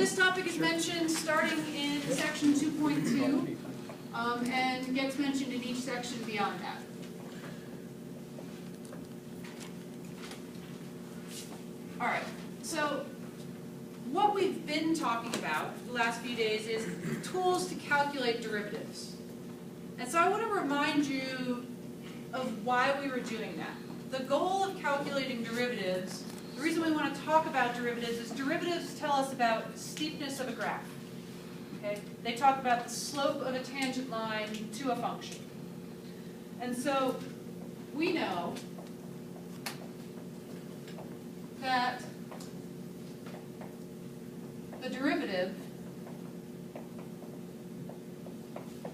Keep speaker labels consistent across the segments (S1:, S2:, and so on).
S1: this topic is mentioned starting in section 2.2 and gets mentioned in each section beyond that. All right, so what we've been talking about the last few days is tools to calculate derivatives. And so I want to remind you of why we were doing that. The goal of calculating derivatives, the reason we want to talk about derivatives is derivatives tell us about steepness of a graph. Okay? They talk about the slope of a tangent line to a function. And so we know that the derivative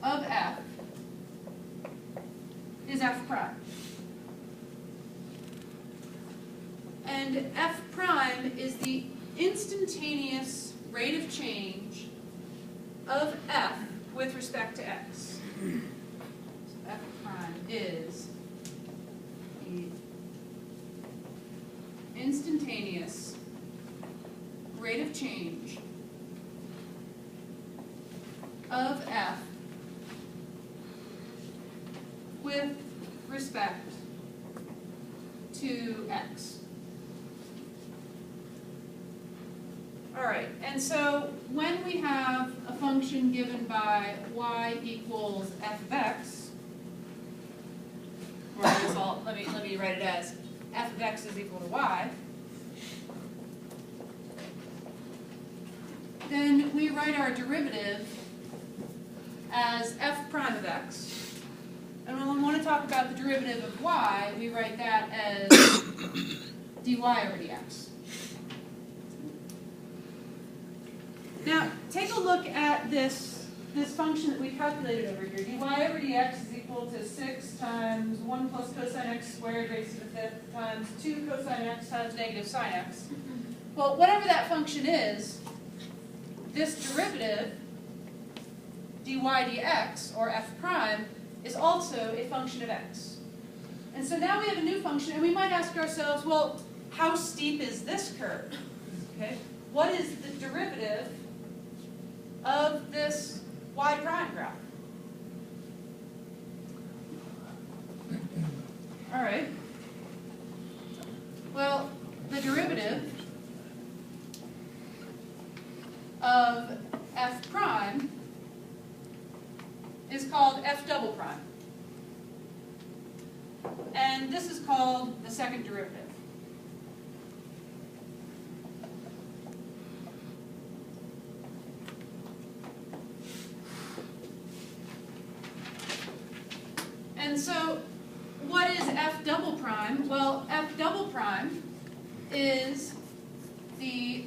S1: of f is f prime. And f prime is the instantaneous rate of change of f with respect to x. So f prime is the instantaneous rate of change of f with respect to x. All right, and so when we have a function given by y equals f of x, or let me write it as f of x is equal to y, then we write our derivative as f prime of x. And when we want to talk about the derivative of y, we write that as dy over dx. Now, take a look at this function that we calculated over here. Dy over dx is equal to 6 times 1 plus cosine x squared raised to the 5th times 2 cosine x times negative sine x. Well, whatever that function is, this derivative, dy dx, or f prime, is also a function of x. And so now we have a new function, and we might ask ourselves, well, how steep is this curve? Okay? What is the derivative of this y prime graph? All right. Well, the derivative of f prime is called f double prime. And this is called the second derivative. And so what is f double prime? Well, f double prime is the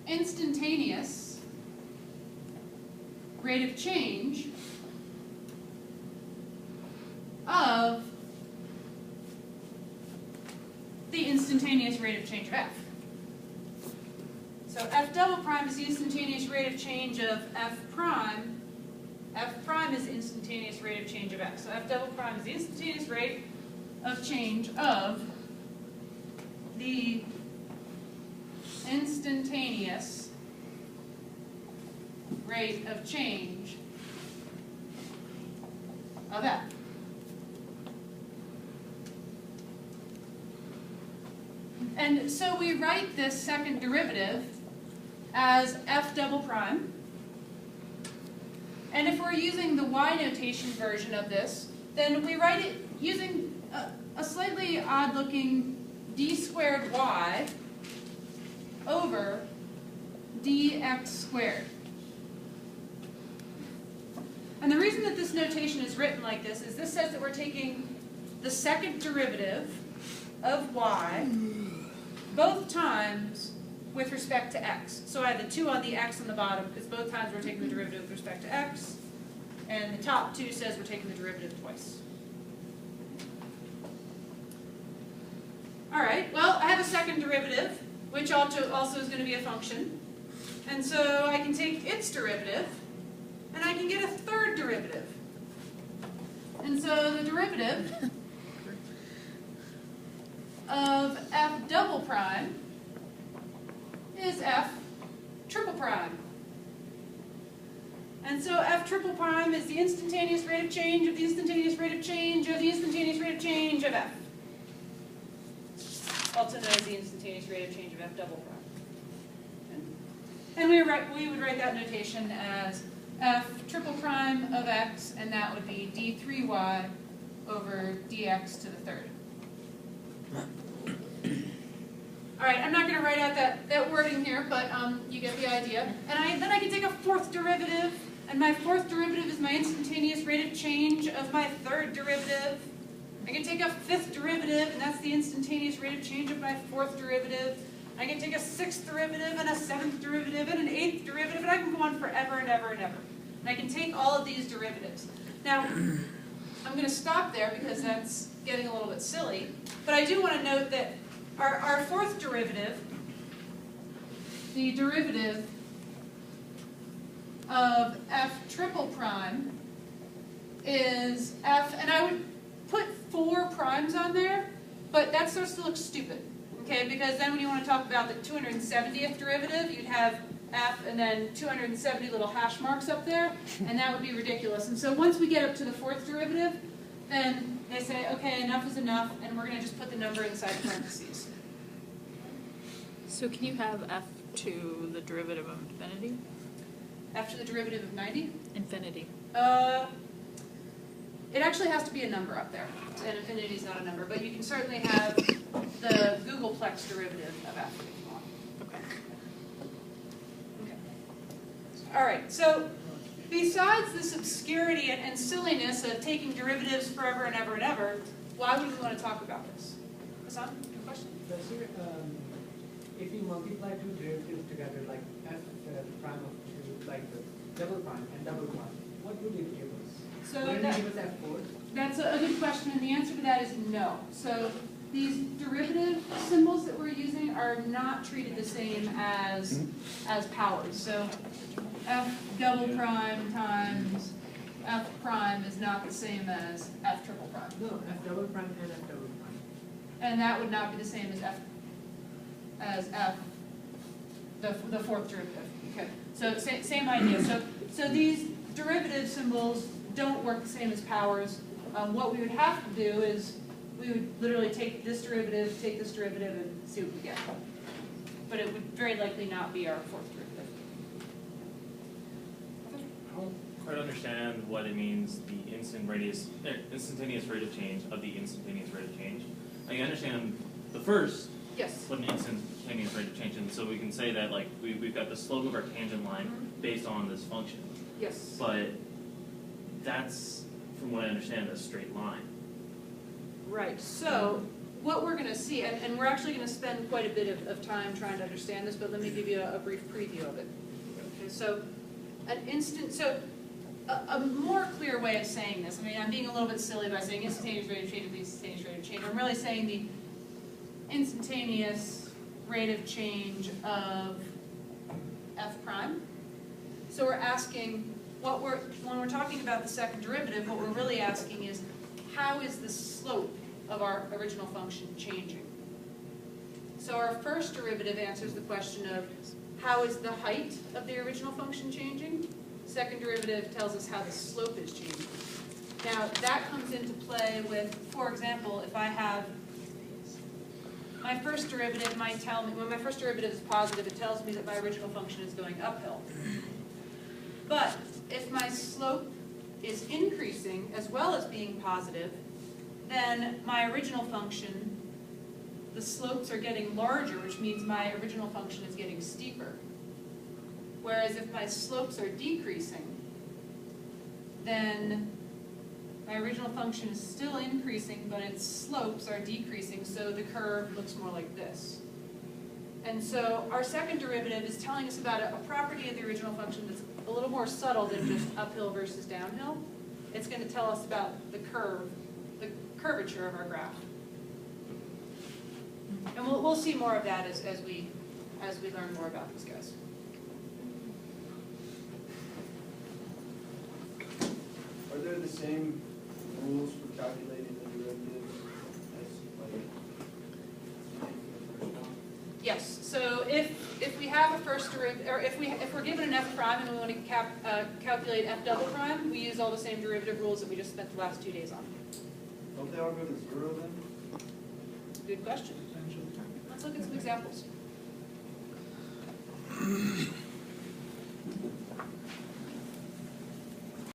S1: instantaneous rate of change of the instantaneous rate of change of f. So f double prime is the instantaneous rate of change of f prime. F prime is the instantaneous rate of change of x. So f double prime is the instantaneous rate of change of the instantaneous rate of change of f. And so we write this second derivative as f double prime. And if we're using the y notation version of this, then we write it using a slightly odd-looking d squared y over dx squared. And the reason that this notation is written like this is this says that we're taking the second derivative of y both times with respect to x. So I have the 2 on the x on the bottom because both times we're taking the derivative with respect to x. And the top 2 says we're taking the derivative twice. All right, well, I have a second derivative, which also is going to be a function. And so I can take its derivative, and I can get a third derivative. And so the derivative of f double prime is f triple prime. And so f triple prime is the instantaneous rate of change of the instantaneous rate of change of the instantaneous rate of change of f. Also known as the instantaneous rate of change of f double prime. And we would write that notation as f triple prime of x, and that would be d3y over dx to the third. All right, I'm not going to write out that wording here, but you get the idea. And then I can take a fourth derivative, and my fourth derivative is my instantaneous rate of change of my third derivative. I can take a fifth derivative, and that's the instantaneous rate of change of my fourth derivative. I can take a sixth derivative, and a seventh derivative, and an eighth derivative, and I can go on forever and ever and ever. And I can take all of these derivatives. Now, I'm going to stop there because that's getting a little bit silly, but I do want to note that our fourth derivative, the derivative of f triple prime, is f, and I would put 4 primes on there, but that starts to look stupid, okay? Because then when you want to talk about the 270th derivative, you'd have f and then 270 little hash marks up there, and that would be ridiculous. And so once we get up to the fourth derivative, then they say, okay, enough is enough, and we're going to just put the number inside parentheses.
S2: So can you have f to the derivative of infinity?
S1: F to the derivative of 90?
S2: Infinity.
S1: It actually has to be a number up there, and infinity is not a number, but you can certainly have the Googleplex derivative of f if you want.
S2: Okay.
S1: Okay. All right, so besides this obscurity and silliness of taking derivatives forever and ever and ever, why would we want to talk about this? Hassan, your question?
S3: If you multiply two derivatives together, like f prime of 2, like the double prime and double prime, what would it give us?
S1: So
S3: would it give us f4?
S1: That's a good question, and the answer to that is no. So these derivative symbols that we're using are not treated the same as powers. So f double prime times f prime is not the same as f triple prime.
S3: No, f double prime and f double prime.
S1: And that would not be the same as f, the fourth derivative. Okay, so same idea. So these derivative symbols don't work the same as powers. What we would have to do is we would literally take this derivative, and see what we get. But it would very likely not be our fourth derivative.
S4: I don't quite understand what it means, the instantaneous rate of change of the instantaneous rate of change. I understand the first,
S1: Yes.
S4: what an instantaneous rate of change, and so we can say that like we've got the slope of our tangent line based on this function.
S1: Yes.
S4: But that's, from what I understand, a straight line.
S1: Right. So what we're going to see, and we're actually going to spend quite a bit of time trying to understand this, but let me give you a brief preview of it. Okay. So a more clear way of saying this, I mean, I'm being a little bit silly by saying instantaneous rate of change of the instantaneous rate of change. I'm really saying the instantaneous rate of change of f prime. So we're asking, when we're talking about the second derivative, what we're really asking is, how is the slope of our original function changing? So our first derivative answers the question of, how is the height of the original function changing? Second derivative tells us how the slope is changing. Now, that comes into play with, for example, if I have my first derivative might tell me, when my first derivative is positive, it tells me that my original function is going uphill. But if my slope is increasing as well as being positive, then my original function, the slopes are getting larger, which means my original function is getting steeper. Whereas if my slopes are decreasing, then my original function is still increasing, but its slopes are decreasing, so the curve looks more like this. And so our second derivative is telling us about a property of the original function that's a little more subtle than just uphill versus downhill. It's going to tell us about the curvature of our graph. And we'll see more of that as we learn more about these guys.
S5: Are there the same rules for calculating the derivative as like the first one?
S1: Yes, so if we have a first derivative, or if we're given an f prime and we want to calculate f double prime, we use all the same derivative rules that we just spent the last 2 days on.
S5: Don't they all go to zero then?
S1: Good question. Let's look at some examples.